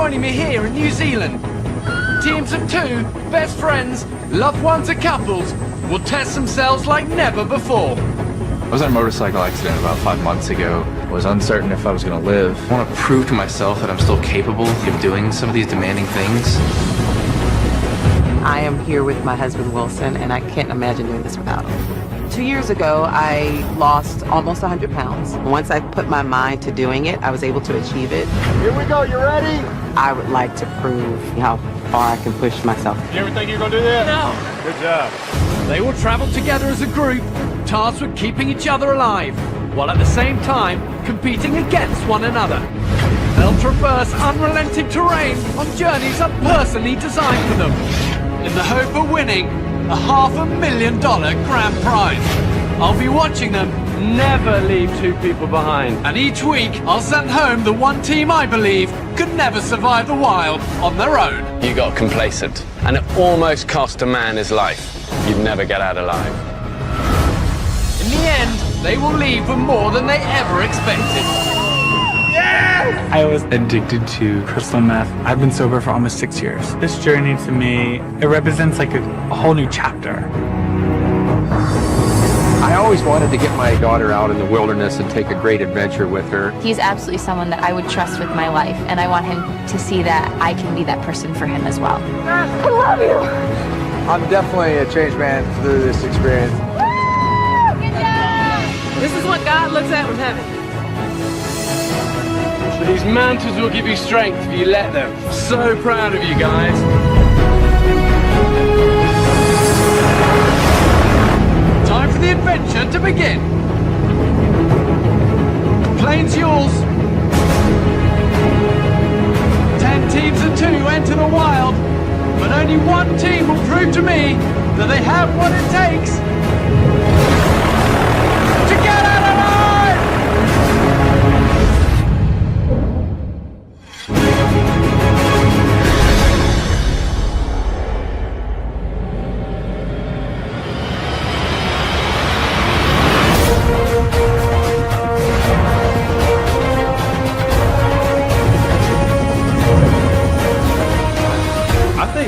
joining me here in New Zealand. Teams of 2, best friends, loved ones or couples will test themselves like never before. I was in a motorcycle accident about 5 months ago. I was uncertain if I was going to live. I want to prove to myself that I'm still capable of doing some of these demanding things. I am here with my husband, Wilson, and I can't imagine doing this without him. 2 years ago, I lost almost 100 pounds. Once I put my mind to doing it, I was able to achieve it. Here we go, you ready? I would like to prove how far I can push myself. You ever think you're gonna do that? No. Good job. They will travel together as a group, tasked with keeping each other alive, while at the same time competing against one another. They'll traverse unrelenting terrain on journeys I've personally designed for them, in the hope of winning a $500,000 grand prize. I'll be watching them never leave 2 people behind. And each week, I'll send home the one team I believe could never survive the wild on their own. You got complacent, and it almost cost a man his life. You'd never get out alive. In the end, they will leave with more than they ever expected. I was addicted to crystal meth. I've been sober for almost 6 years. This journey to me, it represents like a whole new chapter. I always wanted to get my daughter out in the wilderness and take a great adventure with her. He's absolutely someone that I would trust with my life, and I want him to see that I can be that person for him as well. I love you. I'm definitely a changed man through this experience. Woo! Good job! This is what God looks at with heaven. These mountains will give you strength if you let them. So proud of you guys. Time for the adventure to begin. The plane's yours. 10 teams of 2 enter the wild, but only one team will prove to me that they have what it takes to get out alive!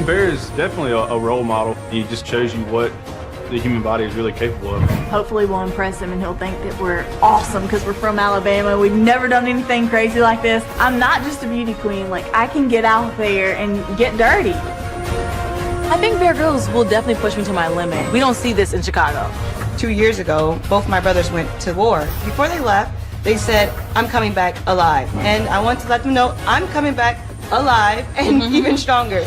Bear is definitely a role model. He just shows you what the human body is really capable of. Hopefully we'll impress him and he'll think that we're awesome because we're from Alabama. We've never done anything crazy like this. I'm not just a beauty queen. Like, I can get out there and get dirty. I think Bear Grylls will definitely push me to my limit. We don't see this in Chicago. 2 years ago, both my brothers went to war. Before they left, they said, I'm coming back alive. And I want to let them know I'm coming back alive and even stronger.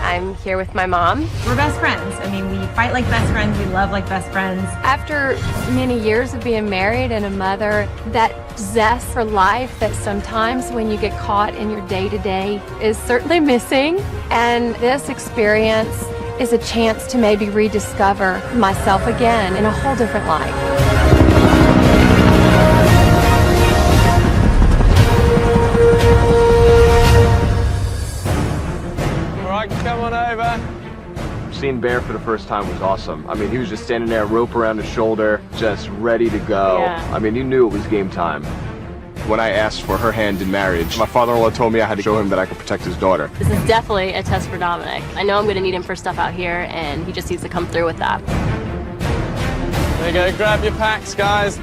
I'm here with my mom. We're best friends. I mean, we fight like best friends. We love like best friends. After many years of being married and a mother, that zest for life that sometimes when you get caught in your day-to-day is certainly missing. And this experience is a chance to maybe rediscover myself again in a whole different light. Come on over. Seeing Bear for the first time was awesome. I mean, he was just standing there, rope around his shoulder, just ready to go. Yeah. I mean, you knew it was game time. When I asked for her hand in marriage, my father-in-law told me I had to show him that I could protect his daughter. This is definitely a test for Dominic. I know I'm going to need him for stuff out here, and he just needs to come through with that. There you go, grab your packs, guys.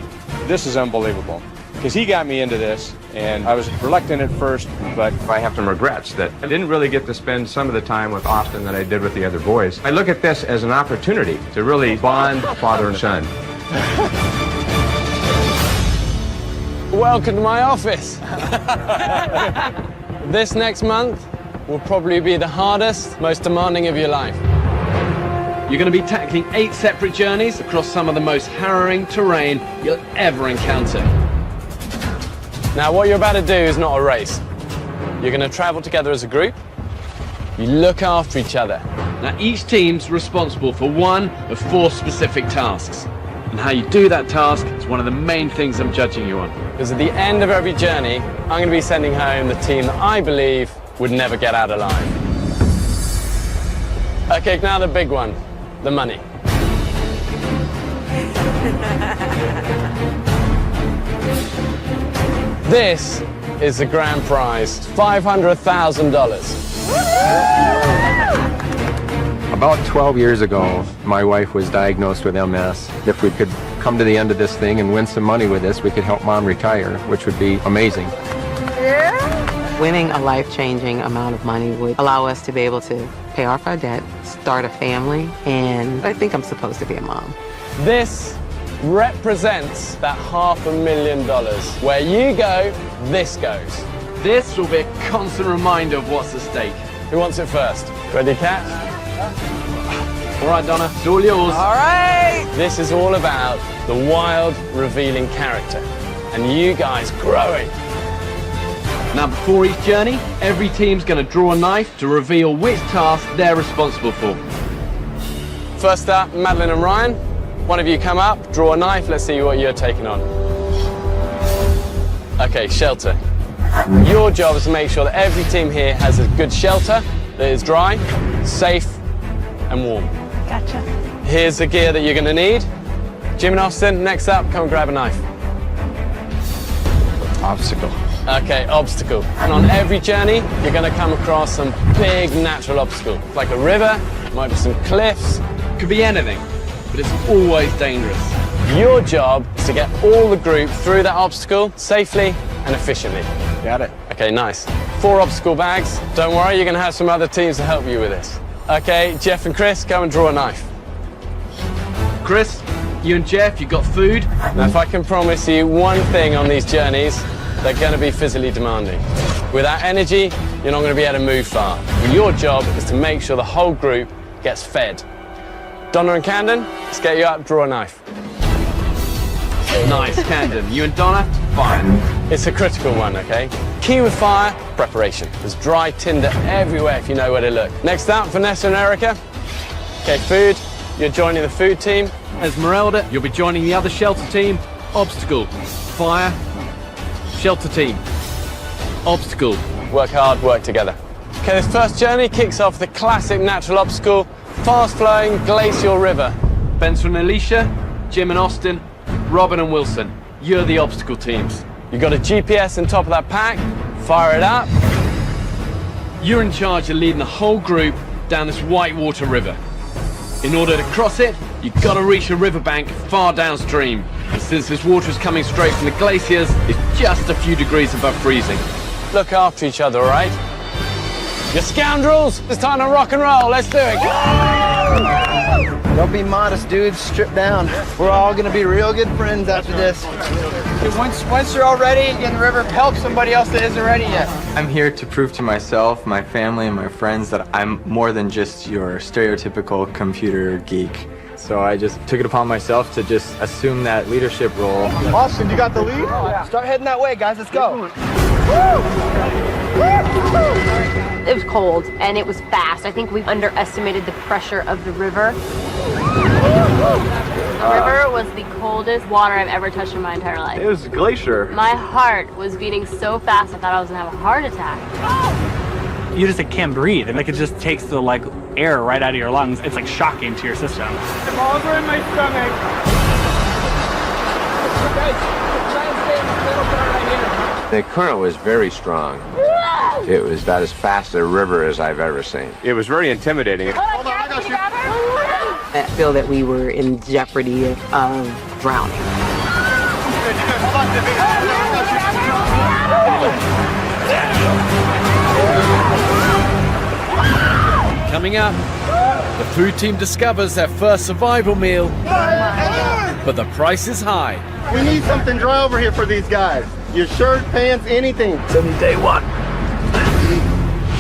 This is unbelievable because he got me into this, and I was reluctant at first, but I have some regrets that I didn't really get to spend some of the time with Austin that I did with the other boys. I look at this as an opportunity to really bond father and son. Welcome to my office. This next month will probably be the hardest, most demanding of your life. You're going to be tackling 8 separate journeys across some of the most harrowing terrain you'll ever encounter. Now, what you're about to do is not a race. You're going to travel together as a group. You look after each other. Now, each team's responsible for one of 4 specific tasks. And how you do that task is one of the main things I'm judging you on. Because at the end of every journey, I'm going to be sending home the team that I believe would never get out alive. Okay, now the big one, the money. This is the grand prize, $500,000. About 12 years ago, my wife was diagnosed with MS. If we could come to the end of this thing and win some money with this, we could help Mom retire, which would be amazing. Winning a life-changing amount of money would allow us to be able to pay off our debt, start a family, and I think I'm supposed to be a mom. This represents that $500,000. Where you go, this goes. This will be a constant reminder of what's at stake. Who wants it first? Ready, catch? All right, Donna, it's all yours. All right! This is all about the wild, revealing character, and you guys growing. Now, before each journey, every team's going to draw a knife to reveal which task they're responsible for. First up, Madeline and Ryan. One of you come up, draw a knife, let's see what you're taking on. Okay, shelter. Your job is to make sure that every team here has a good shelter that is dry, safe, and warm. Gotcha. Here's the gear that you're going to need. Jim and Austin, next up, come and grab a knife. Obstacle. Okay, obstacle. And on every journey, you're going to come across some big natural obstacle, like a river, might be some cliffs. Could be anything, but it's always dangerous. Your job is to get all the group through that obstacle safely and efficiently. Got it. Okay, nice. 4 obstacle bags. Don't worry, you're going to have some other teams to help you with this. Okay, Jeff and Chris, go and draw a knife. Chris, you and Jeff, you got food? Now, if I can promise you one thing on these journeys, they're going to be physically demanding. Without energy, you're not going to be able to move far. Your job is to make sure the whole group gets fed. Donna and Camden, let's get you up, draw a knife. Nice, Camden. You and Donna, fire. It's a critical one, okay? Key with fire, preparation. There's dry tinder everywhere if you know where to look. Next up, Vanessa and Erica. Okay, food. You're joining the food team. Esmeralda, you'll be joining the other shelter team. Obstacle, fire, shelter team, obstacle. Work hard, work together. Okay, this first journey kicks off the classic natural obstacle, fast-flowing glacial river. Spencer and Alicia, Jim and Austin, Robin and Wilson, you're the obstacle teams. You've got a GPS on top of that pack, fire it up. You're in charge of leading the whole group down this whitewater river. In order to cross it, you've got to reach a riverbank far downstream. And since this water is coming straight from the glaciers, it's just a few degrees above freezing. Look after each other, all right? You scoundrels, it's time to rock and roll, let's do it. Don't be modest, dudes. Strip down. We're all gonna be real good friends after this. Once you're all ready, get in the river, help somebody else that isn't ready yet. I'm here to prove to myself, my family, and my friends that I'm more than just your stereotypical computer geek. So I just took it upon myself to just assume that leadership role. Austin, you got the lead? Start heading that way, guys. Let's go. It was cold and it was fast. I think we underestimated the pressure of the river. The river was the coldest water I've ever touched in my entire life. It was a glacier. My heart was beating so fast I thought I was gonna have a heart attack. You just can't breathe, and it just takes the air right out of your lungs. It's shocking to your system. The balls are in my stomach. The current was very strong. It was about as fast a river as I've ever seen. It was very intimidating. Hold on, I got you. I feel that we were in jeopardy of drowning. Coming up, the food team discovers their first survival meal, but the price is high. We need something dry over here for these guys. Your shirt, pants, anything. Since day one.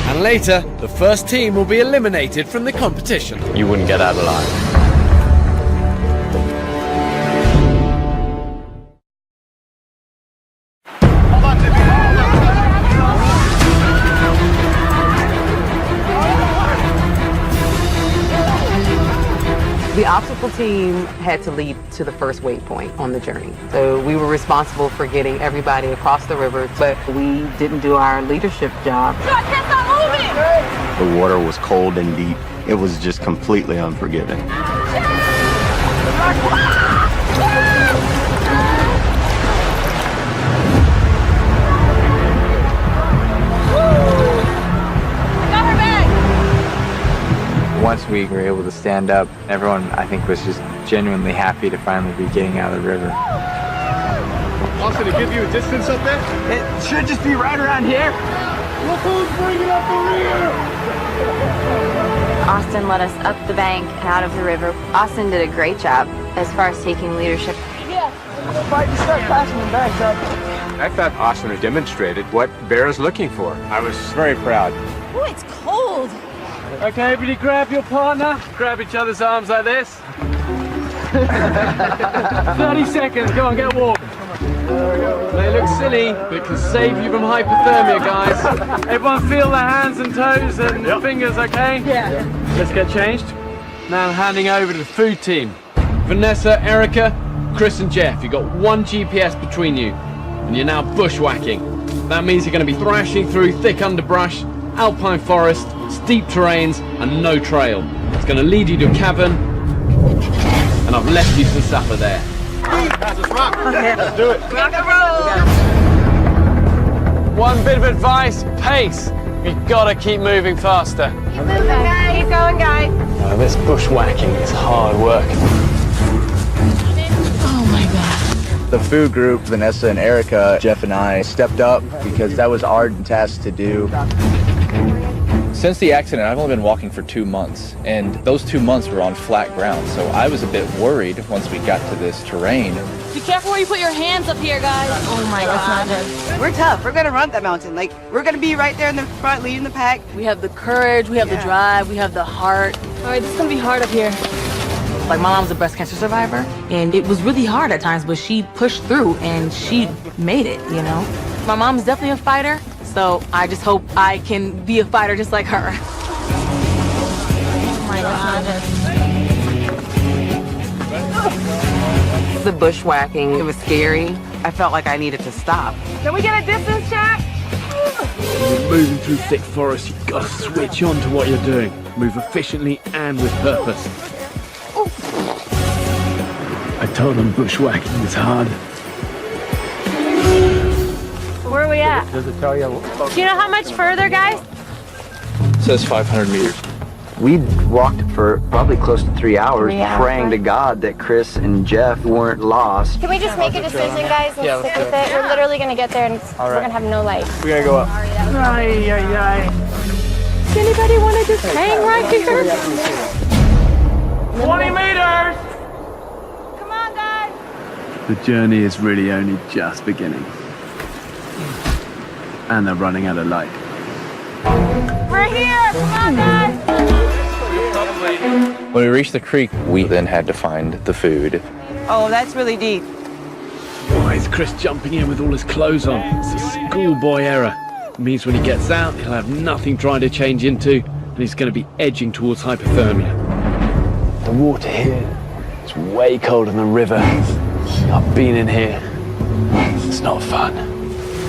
And later, the first team will be eliminated from the competition. You wouldn't get out alive. The obstacle team had to lead to the first waypoint on the journey. So we were responsible for getting everybody across the river, but we didn't do our leadership job. The water was cold and deep. It was just completely unforgiving. we were able to stand up. Everyone, I think, was just genuinely happy to finally be getting out of the river. Austin, to give you a distance up there? It should just be right around here. Look who's bringing up the rear! Austin led us up the bank and out of the river. Austin did a great job as far as taking leadership. Fight to start passing them back up. I thought Austin had demonstrated what Bear is looking for. I was very proud. Oh, it's cold. Okay, everybody grab your partner. Grab each other's arms like this. 30 seconds, go on, get a walk. They look silly, but it can save you from hypothermia, guys. Everyone feel their hands and toes and fingers, okay? Yeah. Let's get changed. Now I'm handing over to the food team. Vanessa, Erica, Chris and Jeff, you've got one GPS between you, and you're now bushwhacking. That means you're going to be thrashing through thick underbrush, alpine forest, steep terrains, and no trail. It's going to lead you to a cavern, and I've left you some supper there. Let's do it. Rock and roll. One bit of advice, pace. You've got to keep moving faster. Keep moving, guys. Keep going, guys. This bushwhacking is hard work. Oh my God. The food group, Vanessa and Erica, Jeff and I stepped up because that was our task to do. Since the accident, I've only been walking for 2 months, and those 2 months were on flat ground, so I was a bit worried once we got to this terrain. Be careful where you put your hands up here, guys. Oh my God. We're tough. We're going to run that mountain. Like, we're going to be right there in the front leading the pack. We have the courage, we have the drive, we have the heart. All right, this is going to be hard up here. Like, my mom's a breast cancer survivor, and it was really hard at times, but she pushed through, and she made it, you know? My mom's definitely a fighter, so I just hope I can be a fighter just like her. Oh my God. The bushwhacking, it was scary. I felt like I needed to stop. Can we get a distance check? When you're moving through thick forest, you've got to switch on to what you're doing. Move efficiently and with purpose. I told them bushwhacking is hard. Where are we at? Does it tell you? Do you know how much further, guys? It says 500 meters. We walked for probably close to 3 hours, 3 hours. praying to God that Chris and Jeff weren't lost. Can we just make a decision, guys, and stick with it? We're literally going to get there, and we're going to have no light. We gotta go up. Does anybody want to just hang right here? 20 meters! Come on, guys. The journey is really only just beginning. And they're running out of light. We're here. Come on, guys. When we reached the creek, we then had to find the food. Oh, that's really deep. Why is Chris jumping in with all his clothes on? It's a schoolboy error. It means when he gets out, he'll have nothing trying to change into, and he's going to be edging towards hypothermia. The water here is way colder than the river. I've been in here. It's not fun.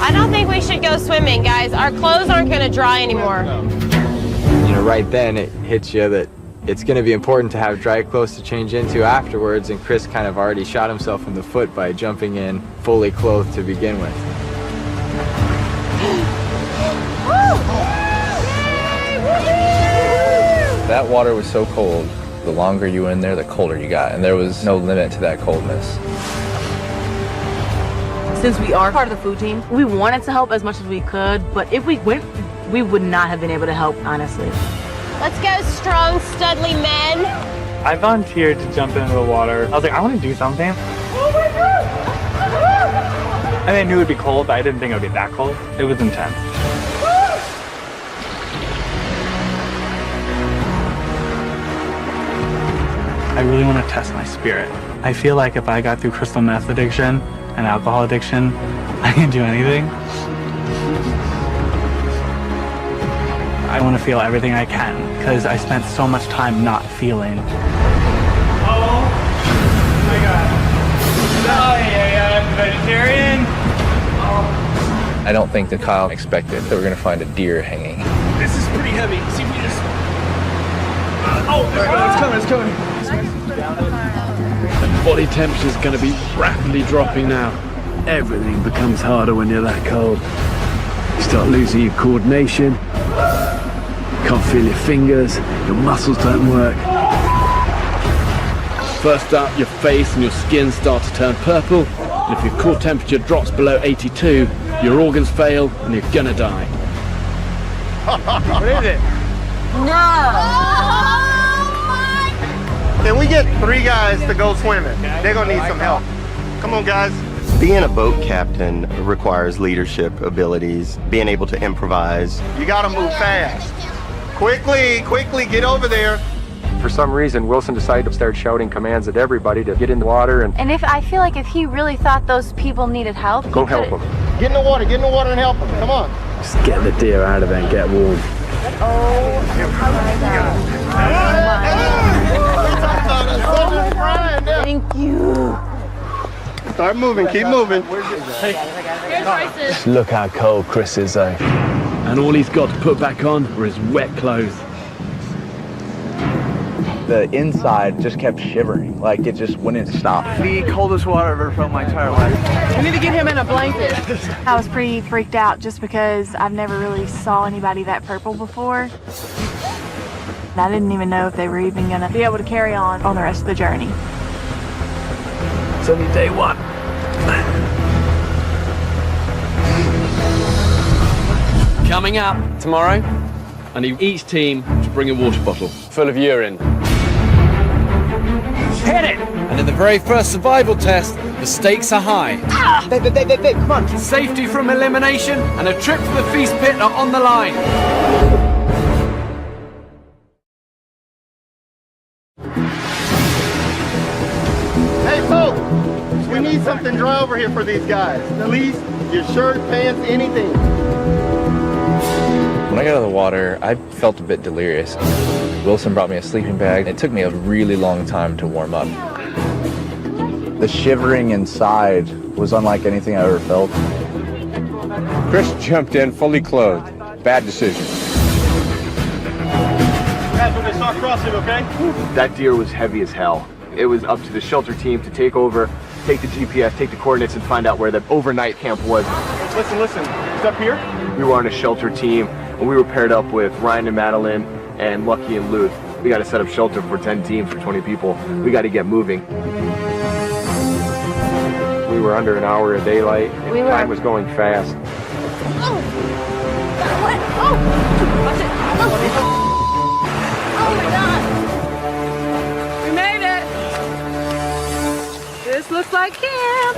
I don't think we should go swimming, guys. Our clothes aren't going to dry anymore. You know, right then it hits you that it's going to be important to have dry clothes to change into afterwards, and Chris kind of already shot himself in the foot by jumping in fully clothed to begin with. That water was so cold, the longer you were in there, the colder you got, and there was no limit to that coldness. Since we are part of the food team, we wanted to help as much as we could, but if we went, we would not have been able to help, honestly. Let's go, strong, studly men. I volunteered to jump into the water. I was like, I want to do something. I mean, I knew it would be cold, but I didn't think it would be that cold. It was intense. I really want to test my spirit. I feel like if I got through crystal meth addiction and alcohol addiction, I can do anything. I want to feel everything I can because I spent so much time not feeling. Oh my God. Oh yeah, vegetarian. I don't think that Kyle expected that we're going to find a deer hanging. This is pretty heavy. See if we just... Oh, it's coming, it's coming. The body temperature is going to be rapidly dropping now. Everything becomes harder when you're that cold. You start losing your coordination. Can't feel your fingers, your muscles don't work. First up, your face and your skin start to turn purple, and if your core temperature drops below 82, your organs fail and you're gonna die. What is it? Can we get 3 guys to go swimming? They're gonna need some help. Come on, guys. Being a boat captain requires leadership abilities, being able to improvise. You gotta move fast. Quickly, get over there. For some reason, Wilson decided to start shouting commands at everybody to get in the water and I feel like if he really thought those people needed help, go help them. Get in the water and help them. Come on. Just get the deer out of there and get warm. Thank you. Start moving, keep moving. Just look how cold Chris is though. And all he's got to put back on are his wet clothes. The inside just kept shivering, like it just wouldn't stop. The coldest water I've ever felt my entire life. We need to get him in a blanket. I was pretty freaked out just because I've never really saw anybody that purple before. And I didn't even know if they were even gonna be able to carry on the rest of the journey. It's only day 1. Coming up Tomorrow, I need each team to bring a water bottle. full of urine. Hit it! And in the very first survival test, the stakes are high. Babe, come on. Safety from elimination and a trip to the feast pit are on the line. Hey, folks, we need something dry over here for these guys. At least your shirt, pants, anything. When I got out of the water, I felt a bit delirious. Wilson brought me a sleeping bag. It took me a really long time to warm up. The shivering inside was unlike anything I ever felt. Chris jumped in fully clothed. Bad decision. Guys, when they start crossing, okay? That deer was heavy as hell. It was up to the shelter team to take over, take the GPS, take the coordinates, and find out where the overnight camp was. Listen, it's up here. We were on a shelter team, and we were paired up with Ryan and Madeline, and Lucky and Luth. We got to set up shelter for 10 teams for 20 people. We got to get moving. We were under an hour of daylight, and time was going fast. Oh! What? Oh! Watch it! Oh my God! We made it! This looks like camp!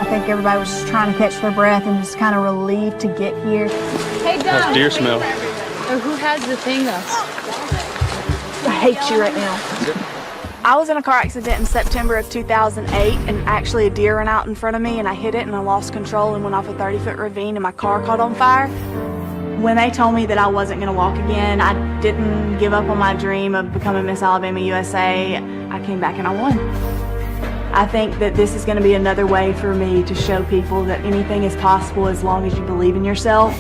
I think everybody was just trying to catch their breath and just kind of relieved to get here. Hey, Doug! Deer smell. Or who has the thing though? I hate you right now. I was in a car accident in September of 2008, and actually a deer ran out in front of me, and I hit it, and I lost control and went off a 30-foot ravine, and my car caught on fire. When they told me that I wasn't going to walk again, I didn't give up on my dream of becoming Miss Alabama USA. I came back and I won. I think that this is going to be another way for me to show people that anything is possible as long as you believe in yourself.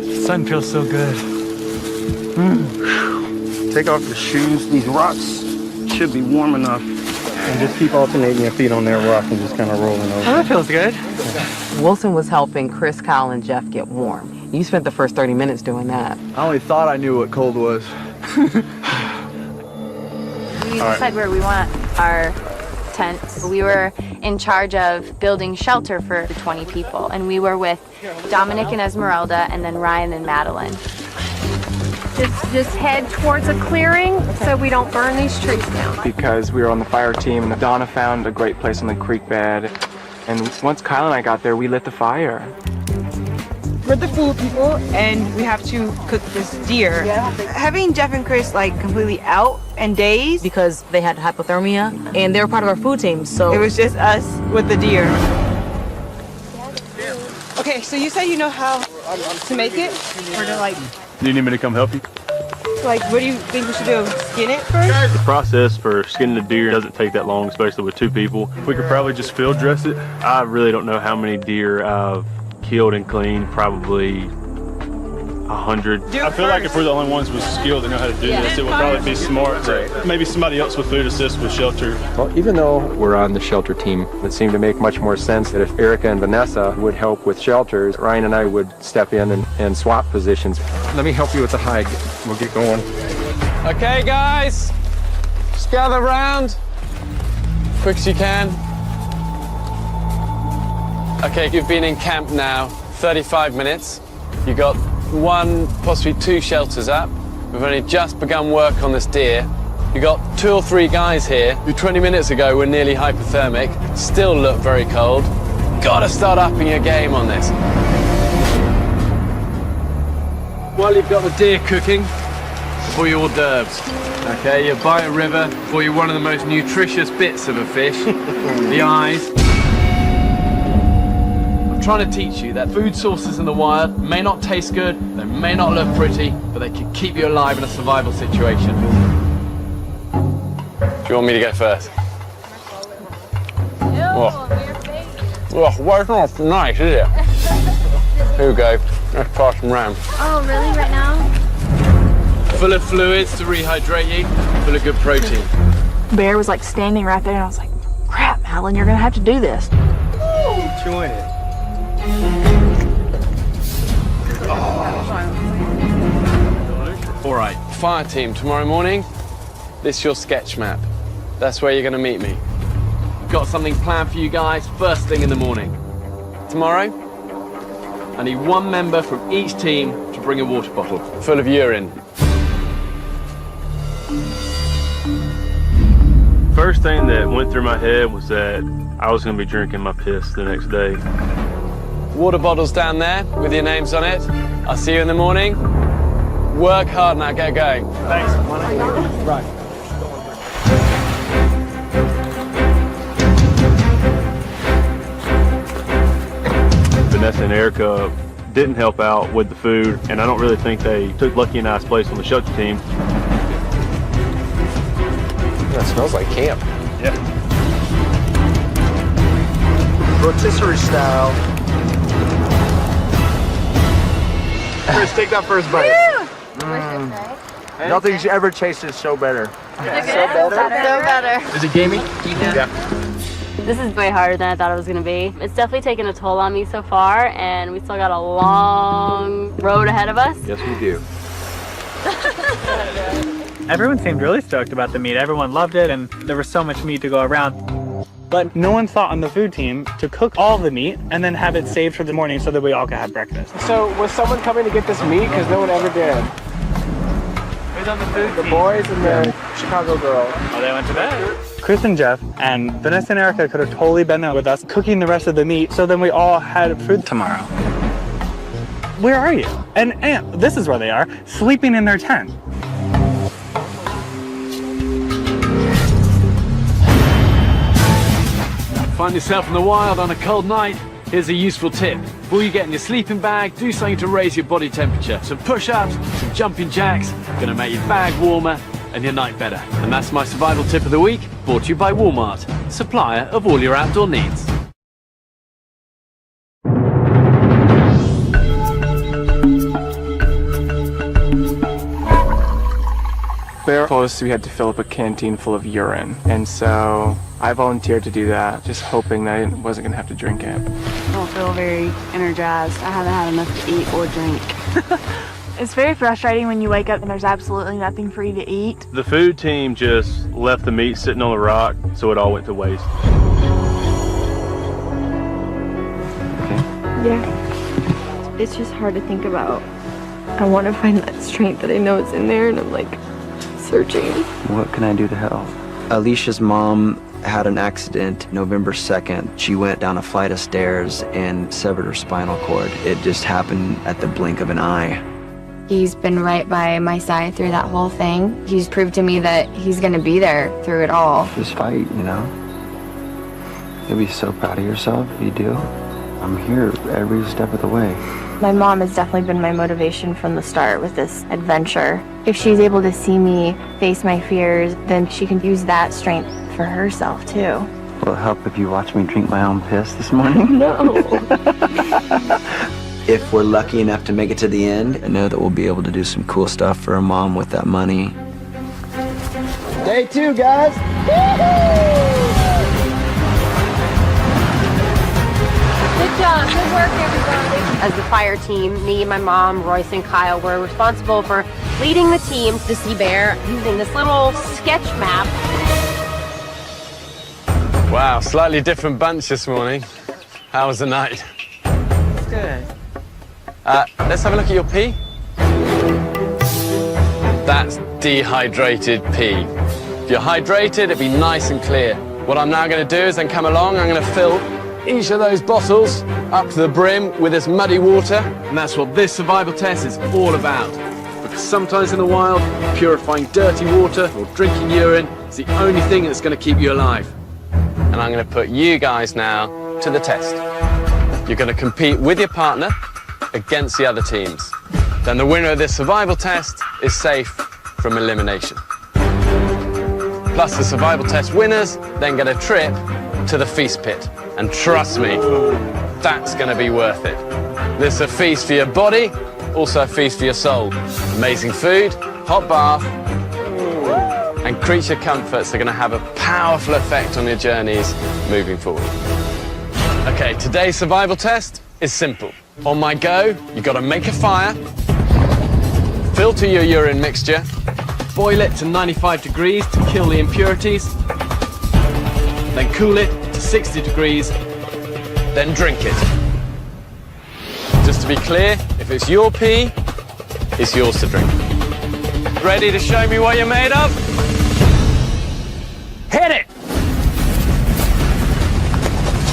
The sun feels so good. Take off your shoes. These rocks should be warm enough. And just keep alternating your feet on that rock and just kind of rolling over. Oh, that feels good. Wilson was helping Chris, Kyle, and Jeff get warm. You spent the first 30 minutes doing that. I only thought I knew what cold was. We decide where we want our tents. We were in charge of building shelter for the 20 people, and we were with Dominic and Esmeralda, and then Ryan and Madeline. Just head towards a clearing so we don't burn these trees down. Because we were on the fire team, and Donna found a great place on the creek bed. And once Kyle and I got there, we lit the fire. We're the food people, and we have to cook this deer. Yeah. Having Jeff and Chris like completely out and dazed Because they had hypothermia, and they were part of our food team, so it was just us with the deer. Okay, so you say you know how to make it? Or to like, Do you need me to come help you? what do you think we should do? Skin it first? The process for skinning the deer doesn't take that long, especially with 2 people. We could probably just field dress it. I really don't know how many deer I've killed and cleaned, probably 100 100. I feel like if we're the only ones with skill that know how to do this, it would probably be smart to maybe somebody else with food assist with shelter. Well, even though we're on the shelter team, it seemed to make much more sense that if Erica and Vanessa would help with shelters, Ryan and I would step in and swap positions. Let me help you with the hike. We'll get going. Okay, guys, just gather round, quick as you can. Okay, you've been in camp now 35 minutes. You got 1, possibly 2 shelters up. We've only just begun work on this deer. You got 2 or 3 guys here who 20 minutes ago were nearly hypothermic, still look very cold. Gotta start upping your game on this. While you've got the deer cooking, for your hors d'oeuvres. Okay, you're by a river, for you one of the most nutritious bits of a fish, the eyes. I'm trying to teach you that food sources in the wild may not taste good, they may not look pretty, but they can keep you alive in a survival situation. Do you want me to go first? Oh, well, it's not nice, is it? Here we go. Let's pass them round. Oh, really? Right now? Full of fluids to rehydrate you, full of good protein. Bear was like standing right there, and I was like, crap, Madeline, you're gonna have to do this. Chewing it. All right, fire team, tomorrow morning, this is your sketch map. That's where you're gonna meet me. Got something planned for you guys first thing in the morning. Tomorrow, I need 1 member from each team to bring a water bottle full of urine. First thing that went through my head was that I was going to be drinking my piss the next day. Water bottles down there with your names on it. I'll see you in the morning. Work hard now, get going. Thanks. Right. Vanessa and Erica didn't help out with the food, and I don't really think they took Lucky and I's place on the shelter team. That smells like camp. Yeah. Rotisserie style. Chris, take that first bite. Nothing's ever tasted so better. So better. Is it gamey? Yeah. This is way harder than I thought it was going to be. It's definitely taken a toll on me so far, and we still got a long road ahead of us. Yes, we do. Everyone seemed really stoked about the meat. Everyone loved it, and there was so much meat to go around. But no one thought on the food team to cook all the meat and then have it saved for the morning so that we all could have breakfast. So was someone coming to get this meat? Because no one ever did. Who's on the food team? The boys and the Chicago girl. Oh, they went to bed. Chris and Jeff and Vanessa and Erica could have totally been there with us cooking the rest of the meat so then we all had food tomorrow. Where are you? And this is where they are, sleeping in their tent. Find yourself in the wild on a cold night? Here's a useful tip. Before you get in your sleeping bag, do something to raise your body temperature. Some push-ups, some jumping jacks, gonna make your bag warmer and your night better. And that's my survival tip of the week, brought to you by Walmart, supplier of all your outdoor needs. Bear told us we had to fill up a canteen full of urine, and so I volunteered to do that, just hoping that I wasn't gonna have to drink it. I don't feel very energized. I haven't had enough to eat or drink. It's very frustrating when you wake up and there's absolutely nothing for you to eat. The food team just left the meat sitting on the rock, so it all went to waste. Yeah. It's just hard to think about. I want to find that strength that I know is in there, and I'm like searching. What can I do to help? Alicia's mom had an accident November 2nd. She went down a flight of stairs and severed her spinal cord. It just happened at the blink of an eye. He's been right by my side through that whole thing. He's proved to me that he's gonna be there through it all. Just fight, you know? You'll be so proud of yourself if you do. I'm here every step of the way. My mom has definitely been my motivation from the start with this adventure. If she's able to see me face my fears, then she can use that strength for herself too. Will it help if you watch me drink my own piss this morning? No. If we're lucky enough to make it to the end, I know that we'll be able to do some cool stuff for our mom with that money. Day 2, guys. Good job. Good work, everybody. As the fire team, me, my mom, Royce, and Kyle were responsible for leading the team to see Bear using this little sketch map. Wow, slightly different bunch this morning. How was the night? It's good. Let's have a look at your pee. That's dehydrated pee. If you're hydrated, it'd be nice and clear. What I'm now going to do is then come along, I'm going to fill each of those bottles up to the brim with this muddy water. And that's what this survival test is all about. Because sometimes in the wild, purifying dirty water or drinking urine is the only thing that's going to keep you alive. And I'm going to put you guys now to the test. You're going to compete with your partner against the other teams. Then the winner of this survival test is safe from elimination. Plus the survival test winners then get a trip to the feast pit. And trust me, that's going to be worth it. This is a feast for your body, also a feast for your soul. Amazing food, hot bath, and creature comforts are going to have a powerful effect on your journeys moving forward. Okay, today's survival test is simple. On my go, you've got to make a fire, filter your urine mixture, Boil it to 95 degrees to kill the impurities. Then cool it to 60 degrees. then drink it. Just to be clear, if it's your pee, it's yours to drink. Ready to show me what you're made of? Hit it!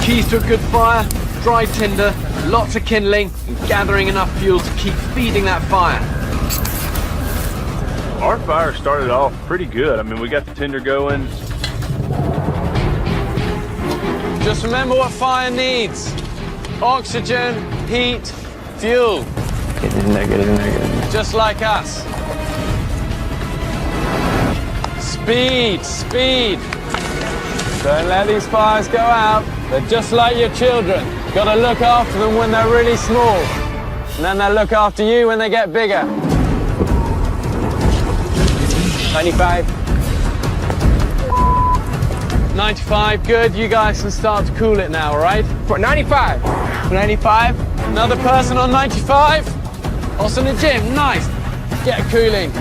Keys to a good fire, dry tinder, lots of kindling, and gathering enough fuel to keep feeding that fire. Our fire started off pretty good. I mean, we got the tinder going. Just remember what fire needs. Oxygen, heat, fuel. Get in there, get in there, get in there. Just like us. Speed, speed. Don't let these fires go out. They're just like your children. Gotta look after them when they're really small. And then they'll look after you when they get bigger. 95. 95, good. You guys can start to cool it now, all right? 95. 95. Another person on 95. Also in the gym, nice. Get cooling.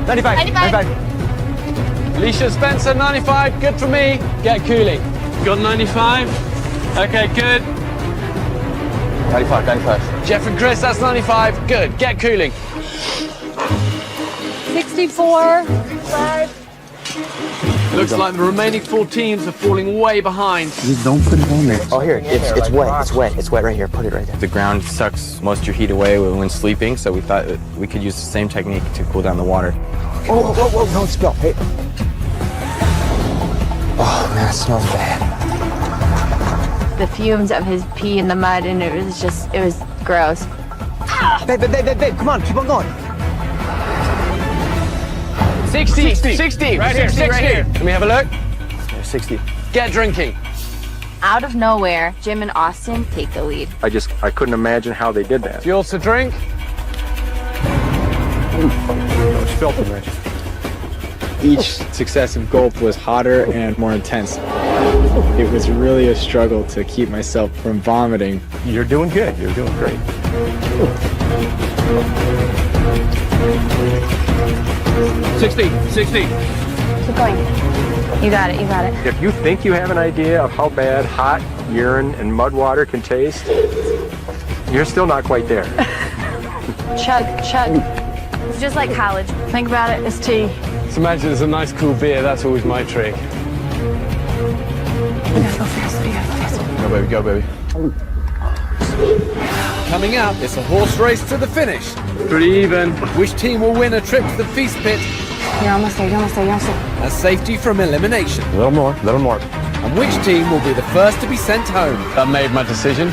95. 95. Alicia Spencer, 95. Good for me. Get cooling. Got 95. Okay, good. 95, 95. Jeff and Chris, that's 95. Good. Get cooling. 64. 65. Looks like the remaining 4 teams are falling way behind. Just don't put it on there. Oh, here, it's wet. It's wet right here. Put it right there. The ground sucks most of your heat away when sleeping, so we thought that we could use the same technique to cool down the water. Oh, whoa, whoa, don't spill. Hey. Oh, man, it smells bad. The fumes of his pee in the mud, and it was gross. Babe, come on, keep on going. 60. 60. Right here, 60. Right here. Let me have a look. 60. Get drinking. Out of nowhere, Jim and Austin take the lead. I couldn't imagine how they did that. Fuel to drink. It's filthy, Rich. Each successive gulp was hotter and more intense. It was really a struggle to keep myself from vomiting. You're doing good. You're doing great. 60. Keep going. You got it. If you think you have an idea of how bad hot urine and mud water can taste, you're still not quite there. Chug. It's just like college. Think about it, it's tea. Just imagine there's a nice cool beer. That's always my trick. We gotta go fast. Go, baby. Coming up, it's a horse race to the finish. Pretty even. Which team will win a trip to the feast pit? You're almost there. A safety from elimination. A little more. And which team will be the first to be sent home? I made my decision.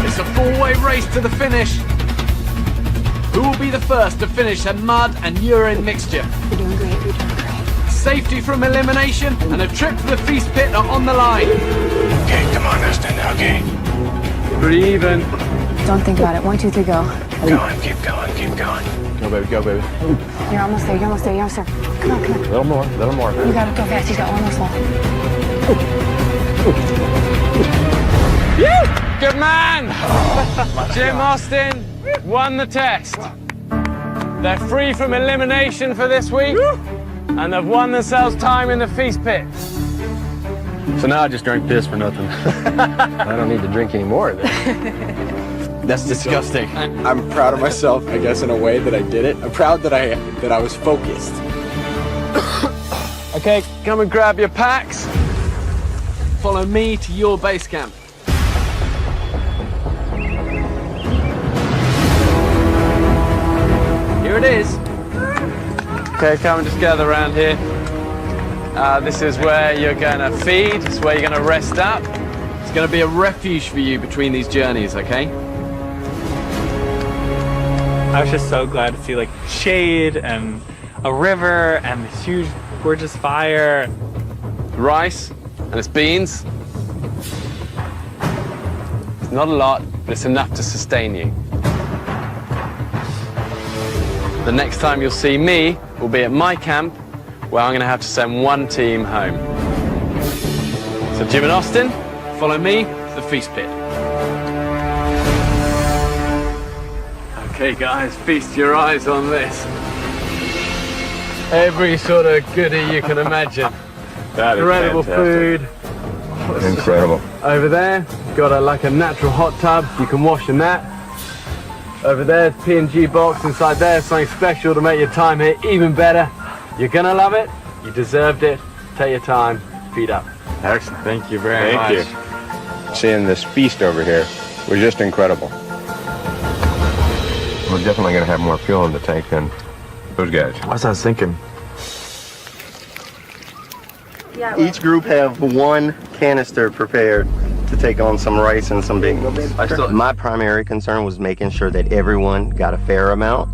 It's a 4-way race to the finish. Who will be the first to finish a mud and urine mixture? You're doing great. Safety from elimination and a trip to the feast pit are on the line. Okay, come on, Austin, okay. Pretty even. Don't think about it. 1, 2, 3, go. Go on, keep going, keep going. Go, baby, go, baby. You're almost there. You're almost there. You're almost there. Come on, come on. A little more. You gotta go fast. He's got one more slow. Good man! Jim Austin won the test. They're free from elimination for this week, and they've won themselves time in the feast pit. So now I just drank piss for nothing. I don't need to drink any more of this. That's disgusting. I'm proud of myself, I guess, in a way that I did it. I'm proud that I was focused. Okay, come and grab your packs. Follow me to your base camp. Here it is. Okay, come and just gather around here. This is where you're gonna feed, it's where you're gonna rest up. It's gonna be a refuge for you between these journeys, okay? I was just so glad to see like shade and a river and this huge, gorgeous fire. Rice and it's beans. It's not a lot, but it's enough to sustain you. The next time you'll see me will be at my camp, where I'm going to have to send one team home. So Jim and Austin, follow me to the feast pit. Okay guys, feast your eyes on this. Every sort of goodie you can imagine. That is incredible fantastic. food. Incredible. Over there, got like a natural hot tub. You can wash in that. Over there's P&G box. Inside there, something special to make your time here even better. You're gonna love it. You deserved it. Take your time. Feed up. Excellent. Thank you very much. Thank you. Seeing this feast over here was just incredible. We're definitely going to have more fuel in the tank than those guys. What I was thinking. Each group have one canister prepared to take on some rice and some beans. My primary concern was making sure that everyone got a fair amount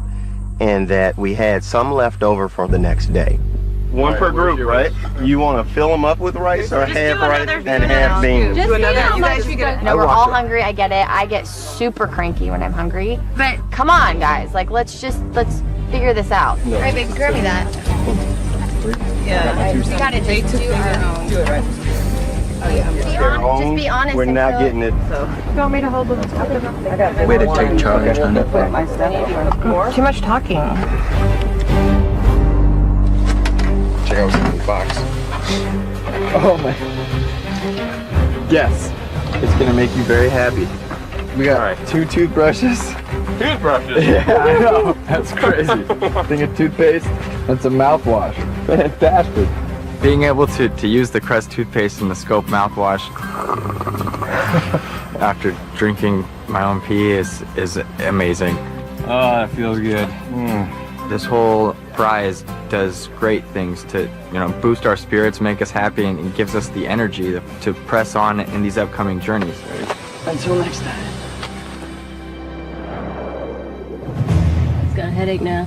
and that we had some left over for the next day. One per group, right? You want to fill them up with rice or half rice and half beans? Just you guys figure it. No, we're all hungry. I get it. I get super cranky when I'm hungry. But come on, guys. Like, let's figure this out. All right, baby, grab me that. Yeah. We gotta just do our own. Do it right. Oh yeah. Just be honest. We're not getting it. You want me to hold the? Way to take charge, honey. Too much talking. Check out what's in the box. Oh my. Yes. It's gonna make you very happy. We got 2 toothbrushes. Toothbrushes? Yeah, I know. That's crazy. Thing of toothpaste and some mouthwash. Fantastic. Being able to use the Crest toothpaste and the Scope mouthwash after drinking my own pee is amazing. Oh, that feels good. This whole prize does great things to, boost our spirits, make us happy, and gives us the energy to press on in these upcoming journeys. Until next time. It's got a headache now.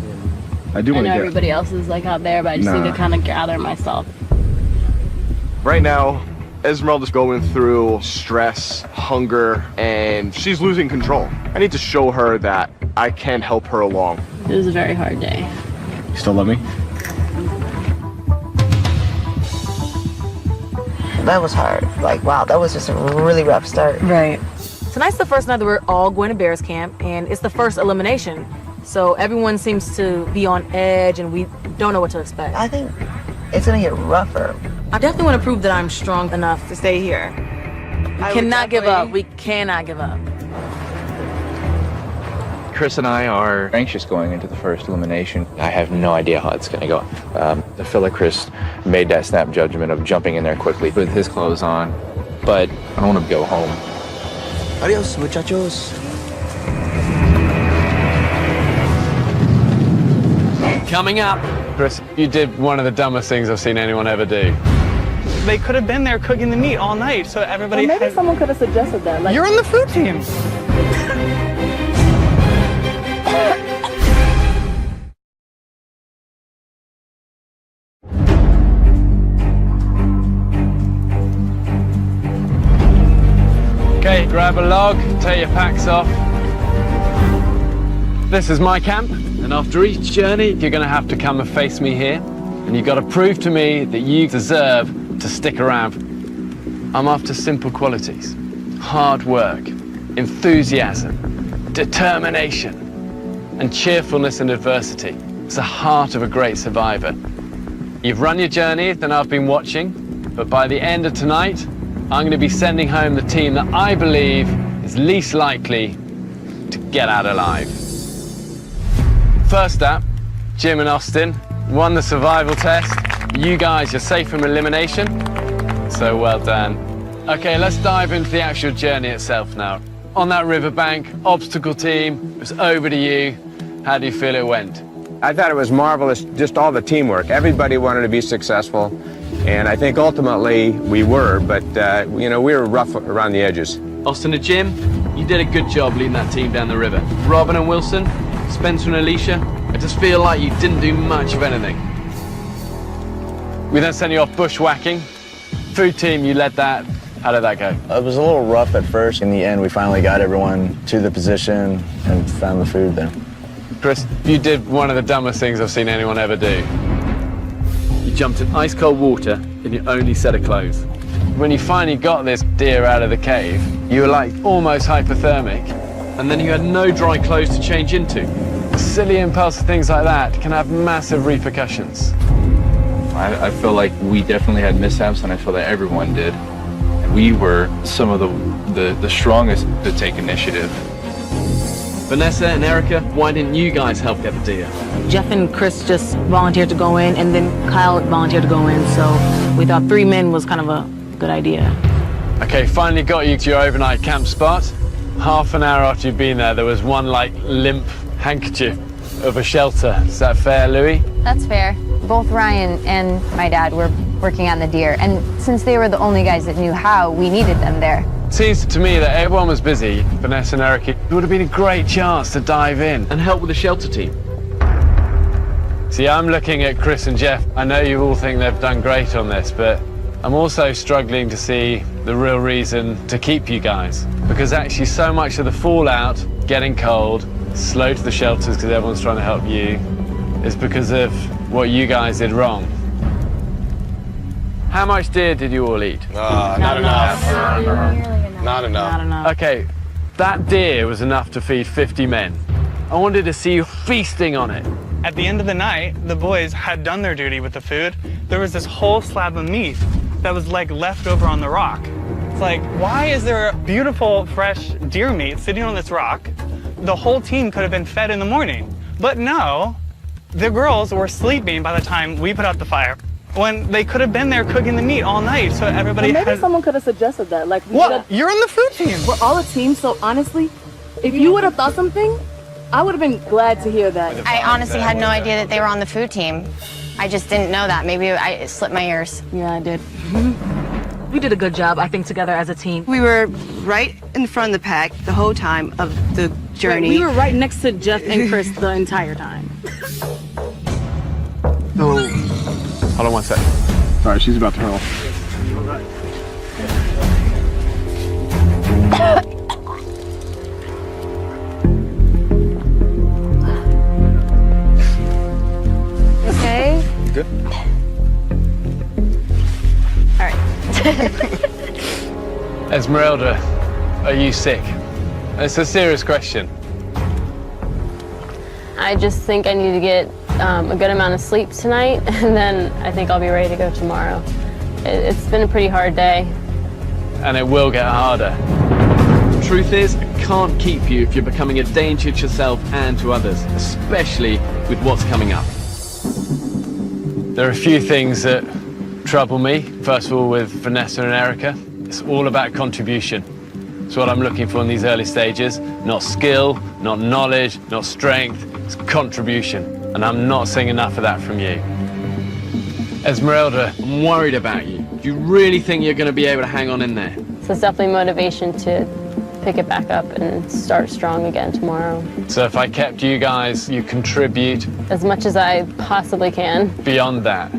I do I want know to everybody else is like out there, but I just need to kind of gather myself. Right now, Esmeralda's going through stress, hunger, and she's losing control. I need to show her that I can help her along. It was a very hard day. You still love me? That was hard. Like, wow, that was just a really rough start. Right. Tonight's the first night that we're all going to Bear's camp, and it's the first elimination. So everyone seems to be on edge, and we don't know what to expect. I think it's gonna get rougher. I definitely want to prove that I'm strong enough to stay here. We cannot give up. We cannot give up. Chris and I are anxious going into the first elimination. I have no idea how it's going to go. I feel like Chris made that snap judgment of jumping in there quickly with his clothes on, but I don't want to go home. Adios, muchachos. Coming up. Chris, you did one of the dumbest things I've seen anyone ever do. They could have been there cooking the meat all night, so everybody. Well, maybe someone could have suggested that. Like, you're on the food team. grab a log, take your packs off. This is my camp, and after each journey, you're gonna have to come and face me here, and you've got to prove to me that you deserve to stick around. I'm after simple qualities: hard work, enthusiasm, determination, and cheerfulness in adversity. It's the heart of a great survivor. You've run your journey, then I've been watching, but by the end of tonight, I'm going to be sending home the team that I believe is least likely to get out alive. First up, Jim and Austin won the survival test. You guys are safe from elimination, so well done. Okay, let's dive into the actual journey itself now. On that riverbank, obstacle team, it was over to you. How do you feel it went? I thought it was marvelous, just all the teamwork. Everybody wanted to be successful, and I think ultimately we were, but you know, we were rough around the edges. Austin and Jim, you did a good job leading that team down the river. Robin and Wilson, Spencer and Alicia, I just feel like you didn't do much of anything. We then sent you off bushwhacking. Food team, you led that. How did that go? It was a little rough at first. In the end, we finally got everyone to the position and found the food there. Chris, you did one of the dumbest things I've seen anyone ever do. You jumped in ice cold water in your only set of clothes. When you finally got this deer out of the cave, you were like almost hypothermic. And then you had no dry clothes to change into. Silly impulsive things like that can have massive repercussions. I feel like we definitely had mishaps, and I feel that everyone did. We were some of the strongest to take initiative. Vanessa and Erica, why didn't you guys help get the deer? Jeff and Chris just volunteered to go in, and then Kyle volunteered to go in, so we thought 3 men was kind of a good idea. Okay, finally got you to your overnight camp spot. Half an hour after you'd been there, there was one like limp handkerchief of a shelter. Is that fair, Louis? That's fair. Both Ryan and my dad were working on the deer, and since they were the only guys that knew how, we needed them there. Seems to me that everyone was busy. Vanessa and Eric, it would have been a great chance to dive in and help with the shelter team. See, I'm looking at Chris and Jeff. I know you all think they've done great on this, but I'm also struggling to see the real reason to keep you guys. Because actually so much of the fallout, getting cold, slow to the shelters because everyone's trying to help you, is because of what you guys did wrong. How much deer did you all eat? Not enough. Not enough. Not enough. Okay, that deer was enough to feed 50 men. I wanted to see you feasting on it. At the end of the night, the boys had done their duty with the food. There was this whole slab of meat that was like left over on the rock. It's like, why is there beautiful, fresh deer meat sitting on this rock? The whole team could have been fed in the morning. But no, the girls were sleeping by the time we put out the fire, when they could have been there cooking the meat all night, so everybody well, maybe someone could have suggested that. Like, what? You're on the food team. We're all a team, so honestly, if you would have thought something, I would have been glad to hear that. I honestly had no idea that they were on the food team. I just didn't know that. Maybe it slipped my ears. Yeah, I did. We did a good job, I think, together as a team. We were right in front of the pack the whole time of the journey. We were right next to Jeff and Chris the entire time. Hold on one sec. Sorry, she's about to hurl. Okay? Good. All right. Esmeralda, are you sick? It's a serious question. I just think I need to get a good amount of sleep tonight, and then I think I'll be ready to go tomorrow. It's been a pretty hard day. And it will get harder. Truth is, I can't keep you if you're becoming a danger to yourself and to others, especially with what's coming up. There are a few things that trouble me. First of all, with Vanessa and Erica, it's all about contribution. It's what I'm looking for in these early stages. Not skill, not knowledge, not strength, it's contribution. And I'm not seeing enough of that from you. Esmeralda, I'm worried about you. Do you really think you're going to be able to hang on in there? So it's definitely motivation to pick it back up and start strong again tomorrow. So if I kept you guys, you contribute as much as I possibly can. Beyond that.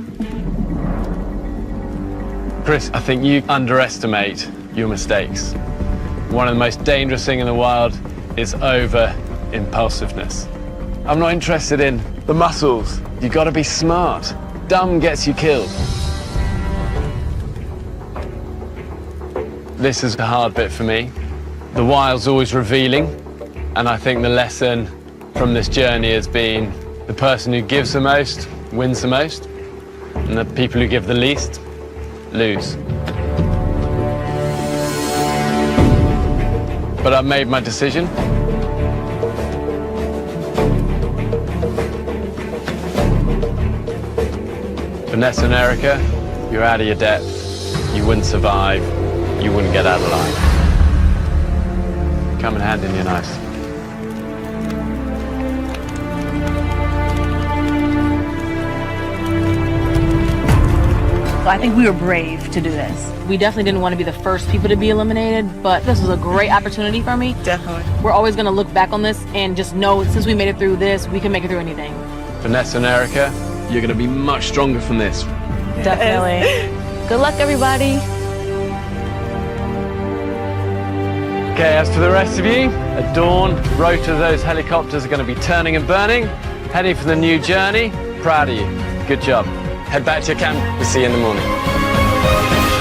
Chris, I think you underestimate your mistakes. One of the most dangerous things in the wild is over-impulsiveness. I'm not interested in the muscles. You gotta be smart. Dumb gets you killed. This is the hard bit for me. The wild's always revealing, and I think the lesson from this journey has been the person who gives the most wins the most, and the people who give the least lose. But I've made my decision. Vanessa and Erica, you're out of your depth. You wouldn't survive. You wouldn't get out alive. Come and hand in your knives. I think we were brave to do this. We definitely didn't want to be the first people to be eliminated, but this was a great opportunity for me. Definitely. We're always going to look back on this and just know since we made it through this, we can make it through anything. Vanessa and Erica, you're going to be much stronger from this. Definitely. Good luck, everybody. Okay, as for the rest of you, at dawn, rotor of those helicopters are going to be turning and burning, heading for the new journey. Proud of you. Good job. Head back to your camp. We'll see you in the morning.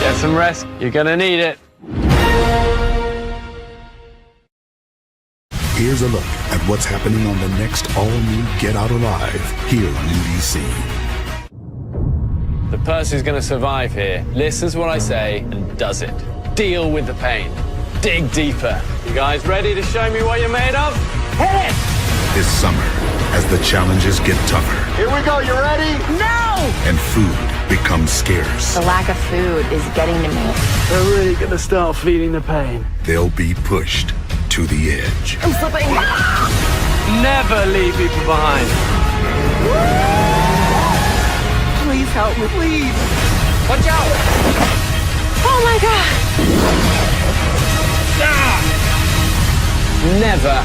Get some rest. You're going to need it. Here's a look at what's happening on the next all-new Get Out Alive here on NBC. The person who's going to survive here listens to what I say and does it. Deal with the pain. Dig deeper. You guys ready to show me what you're made of? Hit it! This summer, as the challenges get tougher. Here we go, you ready? No! And food becomes scarce. The lack of food is getting to me. We're really going to start feeling the pain. They'll be pushed to the edge. I'm slipping. Never leave people behind. Please help me, please. Watch out! Oh my God! Never